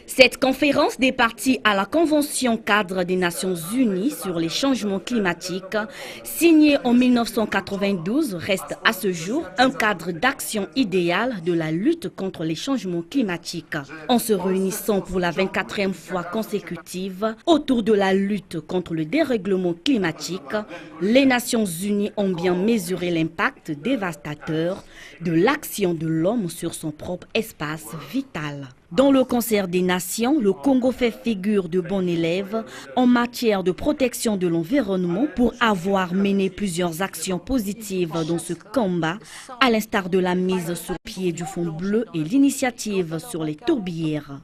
Cette conférence des parties à la Convention cadre des Nations Unies sur les changements climatiques, signée en 1992, reste à ce jour un cadre d'action idéal de la lutte contre les changements climatiques. En se réunissant pour la 24e fois consécutive autour de la lutte contre le dérèglement climatique, les Nations Unies ont bien mesuré l'impact dévastateur de l'action de l'homme sur son propre espace vital. Dans le concert des nations, le Congo fait figure de bon élève en matière de protection de l'environnement pour avoir mené plusieurs actions positives dans ce combat, à l'instar de la mise sur pied du Fonds bleu et l'initiative sur les tourbières.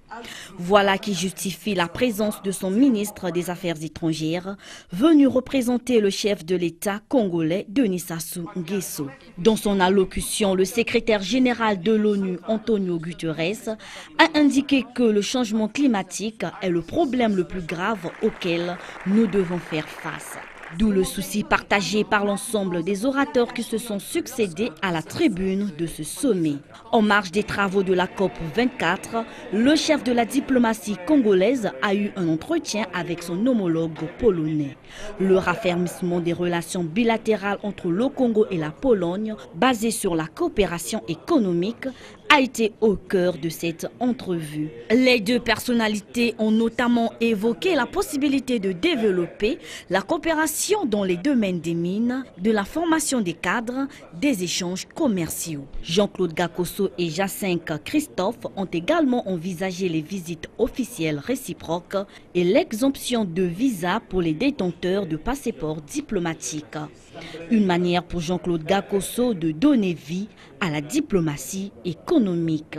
Voilà qui justifie la présence de son ministre des Affaires étrangères, venu représenter le chef de l'État congolais Denis Sassou Nguesso. Dans son allocution, le secrétaire général de l'ONU, Antonio Guterres, a indiqué que le changement climatique est le problème le plus grave auquel nous devons faire face. D'où le souci partagé par l'ensemble des orateurs qui se sont succédés à la tribune de ce sommet. En marge des travaux de la COP 24, le chef de la diplomatie congolaise a eu un entretien avec son homologue polonais. Le raffermissement des relations bilatérales entre le Congo et la Pologne, basées sur la coopération économique, a été au cœur de cette entrevue. Les deux personnalités ont notamment évoqué la possibilité de développer la coopération dans les domaines des mines, de la formation des cadres, des échanges commerciaux. Jean-Claude Gakoso et Jacinth Christophe ont également envisagé les visites officielles réciproques et l'exemption de visa pour les détenteurs de passeports diplomatiques. Une manière pour Jean-Claude Gakoso de donner vie à la diplomatie économique.